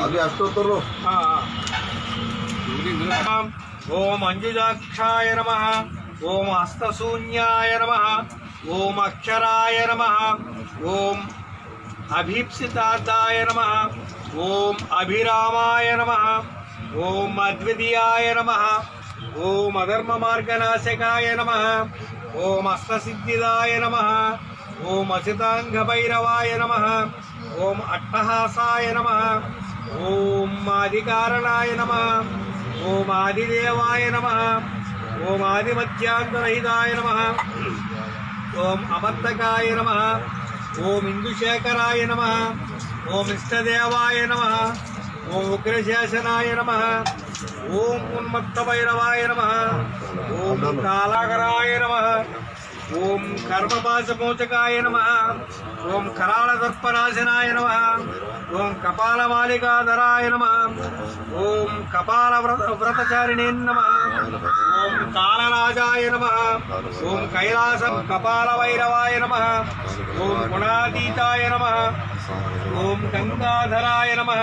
అది అష్టోత్తరు. ఓం అంజుజాక్షాయ నమః, ఓం హస్తశూన్యాయ నమః, ఓం అక్షరాయ నమః, ఓం అభీప్సితార్థాయ నమః, ఓం అభిరామాయ నమః, ఓం అద్వితీయాయ నమః, ఓం అధర్మ మార్గనాశకాయ నమః, ఓం అష్టసిద్ధిదాయ నమః, ఓం అసితాంగభైరవాయ నమః, ఓం అట్టహాసాయ నమః, ఓం ఆదికారణాయ నమః, ఓం ఆదిదేవాయ నమః, ఓం ఆదిమధ్యాంతరహితాయ నమః, ఓం అబద్ధకాయ నమః, ఓం ఇందుశేఖరాయ నమః, ఓం ఇష్టదేవాయ నమః, ఓం ఉగ్రశేషనాయ నమః, ఓం ఉన్మత్తభైరవాయ నమః, ఓం కాలాకరాయ నమః, ఓం కర్మపాశమోచకాయ నమః, ఓం కరాళదర్పనాశనాయ నమః, ఓం కపాలమాలికాధరాయ నమః, ఓం కపాలవ్రతచారిణే నమః, ఓం కాలరాజాయ నమః, ఓం కైలాసం కపాలభైరవాయ నమః, ఓం గుణాతీతాయ నమః, ఓం గంగాధరాయ నమః,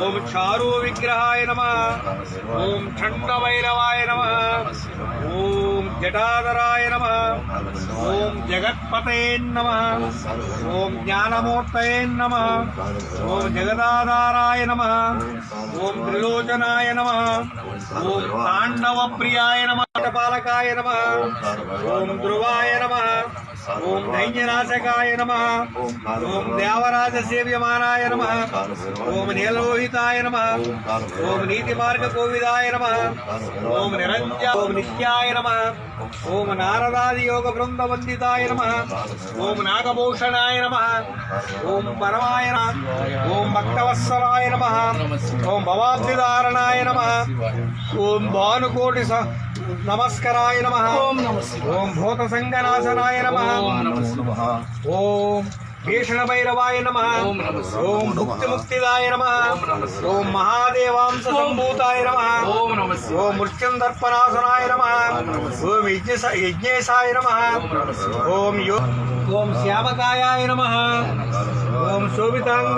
ఓం చారు విగ్రహాయ నమః, ఓం చండభైరవాయ నమః, ఓం జటాధరాయ నమః, ఓం జగత్పతయే నమః, ఓం జ్ఞానమూర్తయే నమః, ఓం జగదాధారాయ నమః, ఓం త్రిలోచనాయ నమః, ఓం తాండవప్రియాయ నమః, పాలకాయ నమః, ఓం ధ్రువాయ నమః, ఓం దైన్యనాశకాయ నమః, ఓం దేవరాజ సేవ్యమానాయ నమః, ఓం నీలలోహితాయ నమః, ఓం నీతిమార్గ కోవిదాయ నమః, ఓం ఓం నిత్యాయ నమః, ఓం నారదాది యోగ బృంద వందితాయ నమః, ఓం నాగభూషణాయ నమః, ఓం పరమాయ నమః, ఓం భక్తవత్సలాయ నమః, ఓం భవాబ్దిధారణాయ నమః, ఓం భానుకోటి నమస్కరాయ నమః, ఓం భూతసంగనాశనాయ నమః, ఓం భీషణభైరవాయ నమః, ఓం భుక్తిముక్తిదాయ నమః, ఓం మహాదేవాంశ సంభూతాయ నమః, ఓం మృత్యుందర్పనాశనాయ నమః, ఓం యజ్ఞేశాయ నమః, ఓం శ్యామకాయాయ నమః, ఓం శోభితాంగ